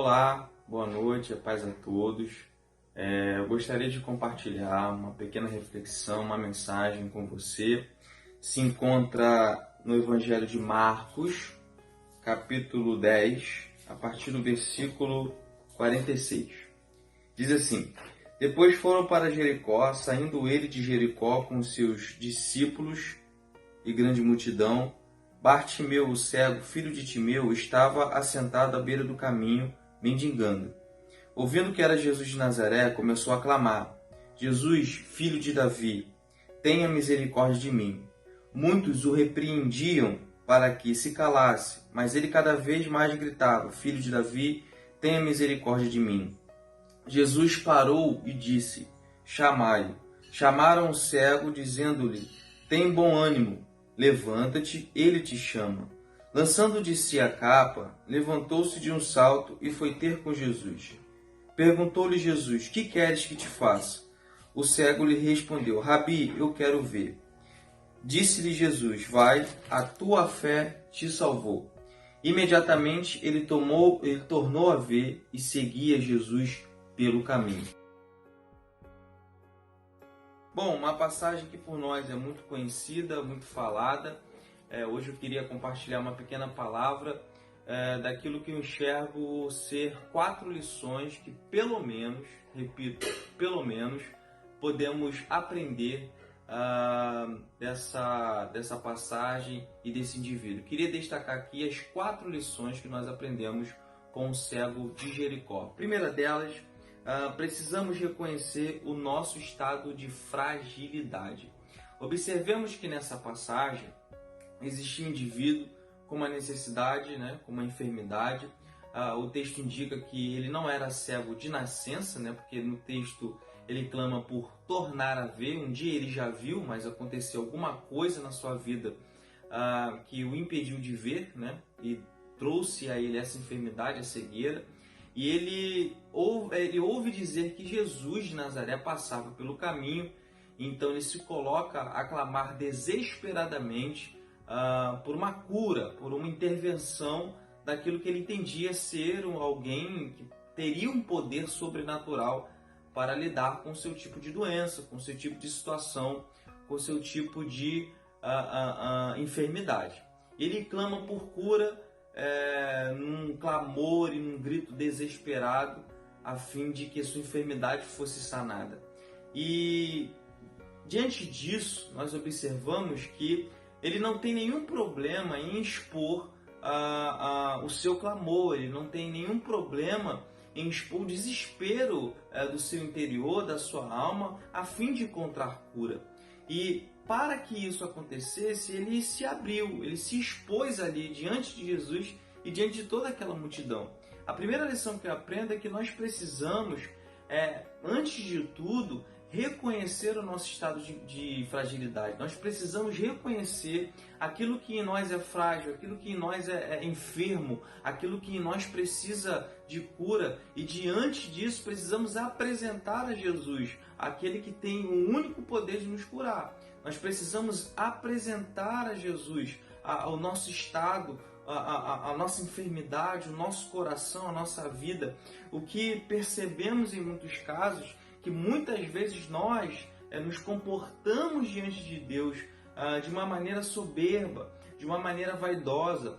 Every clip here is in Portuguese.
Olá, boa noite, a paz a todos. Eu gostaria de compartilhar uma pequena reflexão, uma mensagem com você. Se encontra no Evangelho de Marcos, capítulo 10, a partir do versículo 46. Diz assim: Depois foram para Jericó, saindo ele de Jericó com seus discípulos e grande multidão. Bartimeu, o cego, filho de Timeu, estava assentado à beira do caminho, mendigando. Ouvindo que era Jesus de Nazaré, começou a clamar: Jesus, filho de Davi, tenha misericórdia de mim. Muitos o repreendiam para que se calasse, mas ele cada vez mais gritava: Filho de Davi, tenha misericórdia de mim. Jesus parou e disse: Chamai-o. Chamaram o cego, dizendo-lhe: Tem bom ânimo, levanta-te, ele te chama. Lançando de si a capa, levantou-se de um salto e foi ter com Jesus. Perguntou-lhe Jesus: Que queres que te faça? O cego lhe respondeu: Rabi, eu quero ver. Disse-lhe Jesus: Vai, a tua fé te salvou. Imediatamente ele tornou a ver e seguia Jesus pelo caminho. Bom, uma passagem que por nós é muito conhecida, muito falada. Hoje eu queria compartilhar uma pequena palavra daquilo que eu enxergo ser 4 lições que pelo menos, repito, pelo menos, podemos aprender dessa passagem e desse indivíduo. Queria destacar aqui as 4 lições que nós aprendemos com o cego de Jericó. A primeira delas, precisamos reconhecer o nosso estado de fragilidade. Observemos que nessa passagem existia um indivíduo com uma necessidade, com uma enfermidade. O texto indica que ele não era cego de nascença, porque no texto ele clama por tornar a ver. Um dia ele já viu, mas aconteceu alguma coisa na sua vida que o impediu de ver, e trouxe a ele essa enfermidade, a cegueira. E ele ouve dizer que Jesus de Nazaré passava pelo caminho, então ele se coloca a clamar desesperadamente por uma cura, por uma intervenção daquilo que ele entendia ser alguém que teria um poder sobrenatural para lidar com o seu tipo de doença, com o seu tipo de situação, com o seu tipo de enfermidade. Ele clama por cura, num clamor e num grito desesperado, a fim de que sua enfermidade fosse sanada. E diante disso, nós observamos que ele não tem nenhum problema em expor o seu clamor, ele não tem nenhum problema em expor o desespero do seu interior, da sua alma, a fim de encontrar cura. E para que isso acontecesse, ele se abriu, ele se expôs ali diante de Jesus e diante de toda aquela multidão. A primeira lição que eu aprendo é que nós precisamos, antes de tudo, reconhecer o nosso estado de fragilidade. Nós precisamos reconhecer aquilo que em nós é frágil, aquilo que em nós é enfermo, aquilo que em nós precisa de cura. E diante disso precisamos apresentar a Jesus, aquele que tem o único poder de nos curar. Nós precisamos apresentar a Jesus o nosso estado, a nossa enfermidade, o nosso coração, a nossa vida. O que percebemos em muitos casos, que muitas vezes nós nos comportamos diante de Deus de uma maneira soberba, de uma maneira vaidosa,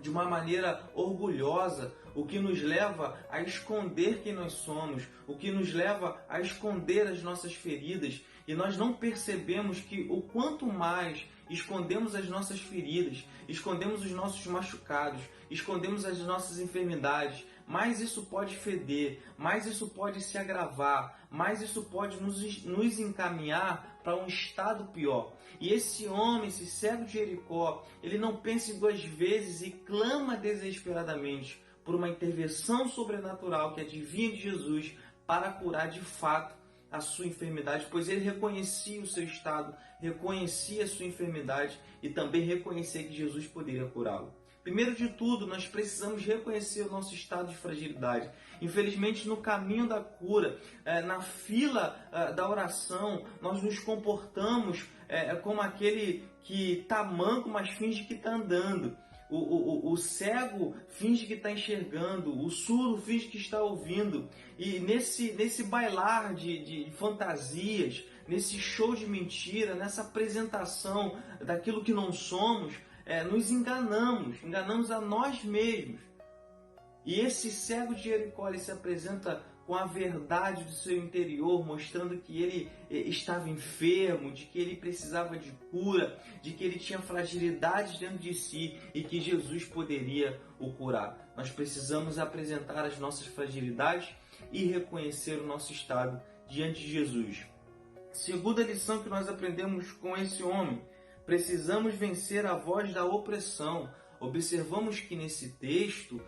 de uma maneira orgulhosa, o que nos leva a esconder quem nós somos, o que nos leva a esconder as nossas feridas. E nós não percebemos que o quanto mais escondemos as nossas feridas, escondemos os nossos machucados, escondemos as nossas enfermidades, mais isso pode feder, mais isso pode se agravar, mais isso pode nos encaminhar para um estado pior. E esse homem, esse cego de Jericó, ele não pensa em 2 vezes e clama desesperadamente por uma intervenção sobrenatural que advinha de Jesus para curar de fato a sua enfermidade, pois ele reconhecia o seu estado, reconhecia a sua enfermidade e também reconhecia que Jesus poderia curá-lo. Primeiro de tudo, nós precisamos reconhecer o nosso estado de fragilidade. Infelizmente, no caminho da cura, na fila da oração, nós nos comportamos como aquele que está manco, mas finge que está andando. O cego finge que está enxergando, o surdo finge que está ouvindo. E nesse bailar de fantasias, nesse show de mentira, nessa apresentação daquilo que não somos, nos enganamos a nós mesmos. E esse cego de Jericó, ele se apresenta com a verdade do seu interior, mostrando que ele estava enfermo, de que ele precisava de cura, de que ele tinha fragilidades dentro de si e que Jesus poderia o curar. Nós precisamos apresentar as nossas fragilidades e reconhecer o nosso estado diante de Jesus. Segunda lição que nós aprendemos com esse homem: precisamos vencer a voz da opressão. Observamos que nesse texto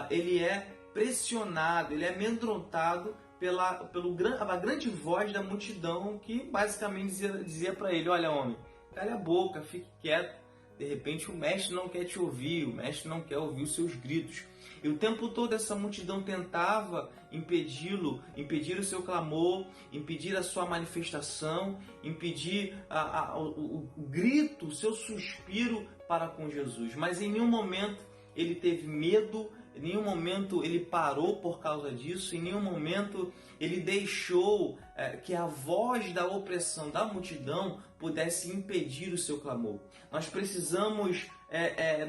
ele é pressionado, ele é amedrontado pela grande voz da multidão, que basicamente dizia para ele: olha, homem, cale a boca, fique quieto. De repente o mestre não quer te ouvir, o mestre não quer ouvir os seus gritos. E o tempo todo essa multidão tentava impedir o seu clamor, impedir a sua manifestação, impedir o grito, o seu suspiro para com Jesus. Mas em nenhum momento ele teve medo, em nenhum momento ele parou por causa disso, em nenhum momento ele deixou que a voz da opressão da multidão pudesse impedir o seu clamor. Nós precisamos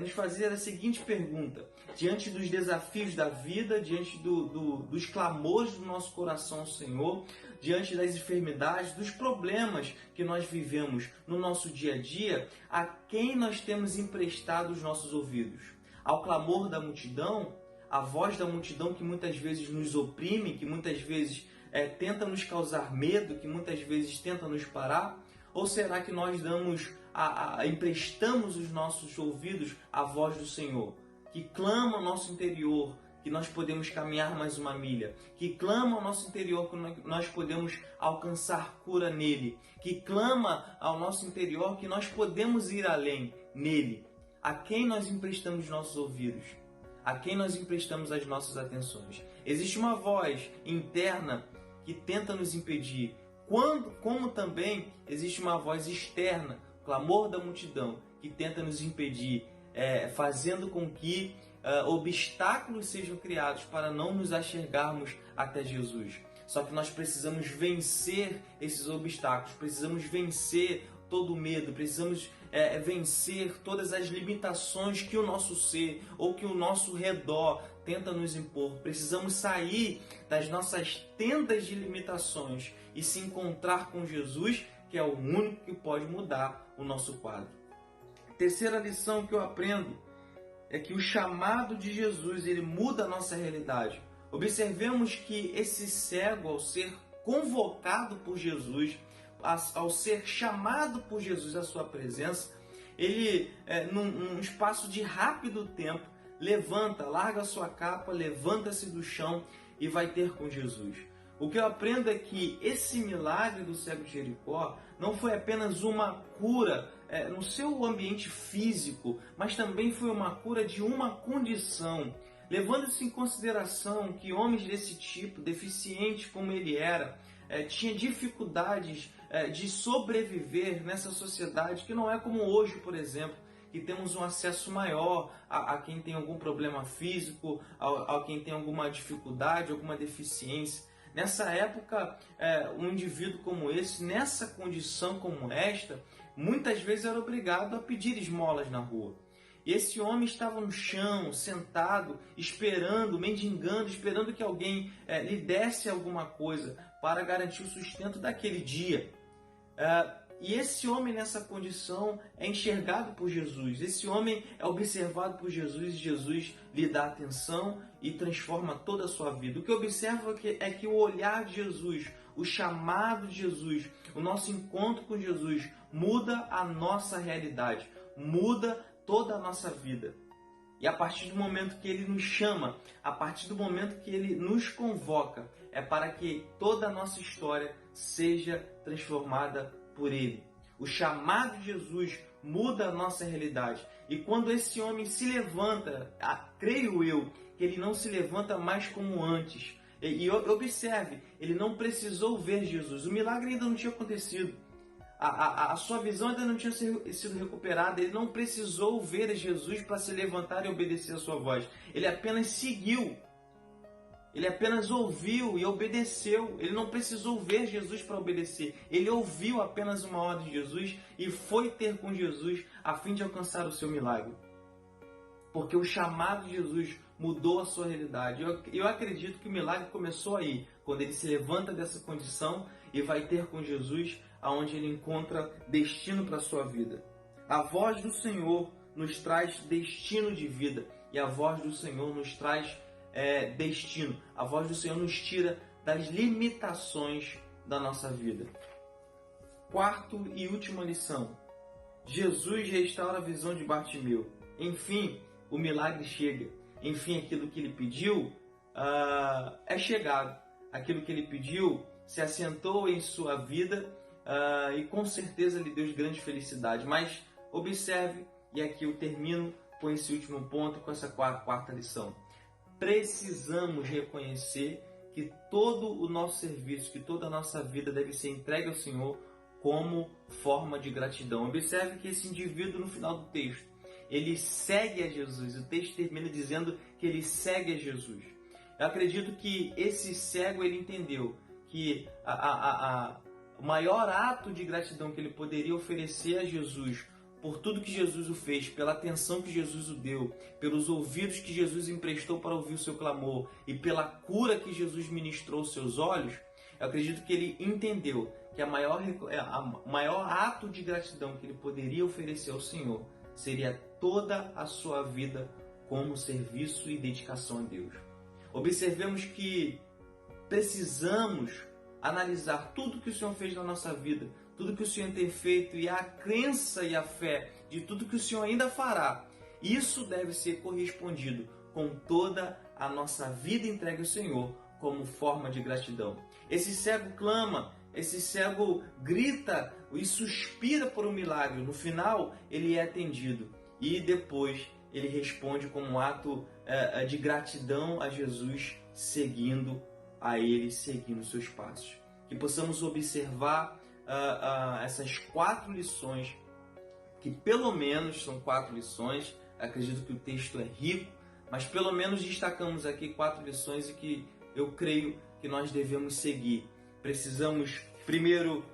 nos fazer a seguinte pergunta: diante dos desafios da vida, diante dos clamores do nosso coração ao Senhor, diante das enfermidades, dos problemas que nós vivemos no nosso dia a dia, a quem nós temos emprestado os nossos ouvidos? Ao clamor da multidão, a voz da multidão que muitas vezes nos oprime, que muitas vezes tenta nos causar medo, que muitas vezes tenta nos parar? Ou será que nós emprestamos os nossos ouvidos à voz do Senhor, que clama ao nosso interior que nós podemos caminhar mais uma milha, que clama ao nosso interior que nós podemos alcançar cura nele, que clama ao nosso interior que nós podemos ir além nele? A quem nós emprestamos nossos ouvidos? A quem nós emprestamos as nossas atenções? Existe uma voz interna que tenta nos impedir, como também existe uma voz externa, o clamor da multidão, que tenta nos impedir, fazendo com que obstáculos sejam criados para não nos achegarmos até Jesus. Só que nós precisamos vencer esses obstáculos, precisamos vencer todo o medo, precisamos vencer todas as limitações que o nosso ser ou que o nosso redor tenta nos impor. Precisamos sair das nossas tendas de limitações e se encontrar com Jesus, que é o único que pode mudar o nosso quadro. Terceira lição que eu aprendo é que o chamado de Jesus, ele muda a nossa realidade. Observemos que esse cego, ao ser convocado por Jesus, ao ser chamado por Jesus à sua presença, ele, num espaço de rápido tempo, larga a sua capa, levanta-se do chão e vai ter com Jesus. O que eu aprendo é que esse milagre do cego de Jericó não foi apenas uma cura no seu ambiente físico, mas também foi uma cura de uma condição. Levando-se em consideração que homens desse tipo, deficientes como ele era, tinha dificuldades de sobreviver nessa sociedade que não é como hoje, por exemplo, que temos um acesso maior a quem tem algum problema físico, a quem tem alguma dificuldade, alguma deficiência. Nessa época, um indivíduo como esse, nessa condição como esta, muitas vezes era obrigado a pedir esmolas na rua. E esse homem estava no chão, sentado, esperando, mendigando, esperando que alguém lhe desse alguma coisa para garantir o sustento daquele dia. E esse homem nessa condição é enxergado por Jesus. Esse homem é observado por Jesus e Jesus lhe dá atenção e transforma toda a sua vida. O que eu observo é que o olhar de Jesus, o chamado de Jesus, o nosso encontro com Jesus muda a nossa realidade, muda toda a nossa vida. E a partir do momento que Ele nos chama, a partir do momento que Ele nos convoca, é para que toda a nossa história seja transformada por Ele. O chamado de Jesus muda a nossa realidade. E quando esse homem se levanta, creio eu, que ele não se levanta mais como antes. E observe, ele não precisou ver Jesus. O milagre ainda não tinha acontecido. a sua visão ainda não tinha sido recuperada. Ele não precisou ver Jesus para se levantar e obedecer a sua voz. Ele apenas seguiu. Ele apenas ouviu e obedeceu. Ele não precisou ver Jesus para obedecer. Ele ouviu apenas uma ordem de Jesus e foi ter com Jesus a fim de alcançar o seu milagre. Porque o chamado de Jesus mudou a sua realidade. Eu acredito que o milagre começou aí, quando ele se levanta dessa condição e vai ter com Jesus, aonde ele encontra destino para a sua vida. A voz do Senhor nos traz destino de vida e a voz do Senhor nos traz destino. A voz do Senhor nos tira das limitações da nossa vida. Quarto e última lição. Jesus restaura a visão de Bartimeu. Enfim, o milagre chega. Enfim, aquilo que ele pediu é chegado. Aquilo que ele pediu se assentou em sua vida e com certeza lhe deu grande felicidade. Mas observe, e aqui eu termino com esse último ponto, com essa quarta lição. Precisamos reconhecer que todo o nosso serviço, que toda a nossa vida deve ser entregue ao Senhor como forma de gratidão. Observe que esse indivíduo, no final do texto, ele segue a Jesus. O texto termina dizendo que ele segue a Jesus. Eu acredito que esse cego, ele entendeu que o maior ato de gratidão que ele poderia oferecer a Jesus por tudo que Jesus o fez, pela atenção que Jesus o deu, pelos ouvidos que Jesus emprestou para ouvir o seu clamor e pela cura que Jesus ministrou aos seus olhos, eu acredito que ele entendeu que o maior ato de gratidão que ele poderia oferecer ao Senhor seria toda a sua vida como serviço e dedicação a Deus. Observemos que precisamos analisar tudo que o Senhor fez na nossa vida, tudo que o Senhor tem feito e a crença e a fé de tudo que o Senhor ainda fará. Isso deve ser correspondido com toda a nossa vida entregue ao Senhor como forma de gratidão. Esse cego clama, esse cego grita e suspira por um milagre. No final, ele é atendido e depois ele responde como um ato de gratidão a Jesus, seguindo a Ele, seguindo os seus passos. Que possamos observar essas 4 lições, que pelo menos são 4 lições. Acredito que o texto é rico, mas pelo menos destacamos aqui 4 lições e que eu creio que nós devemos seguir. Precisamos, primeiro,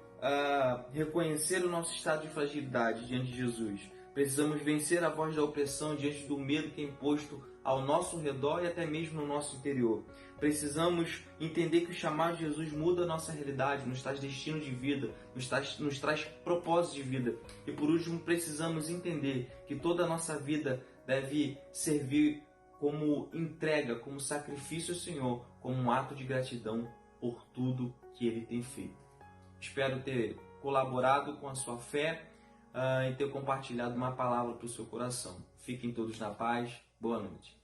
reconhecer o nosso estado de fragilidade diante de Jesus. Precisamos vencer a voz da opressão diante do medo que é imposto ao nosso redor e até mesmo no nosso interior. Precisamos entender que o chamado de Jesus muda a nossa realidade, nos traz destino de vida, nos traz propósito de vida. E por último, precisamos entender que toda a nossa vida deve servir como entrega, como sacrifício ao Senhor, como um ato de gratidão por tudo que Ele tem feito. Espero ter colaborado com a sua fé e ter compartilhado uma palavra para o seu coração. Fiquem todos na paz. Boa noite.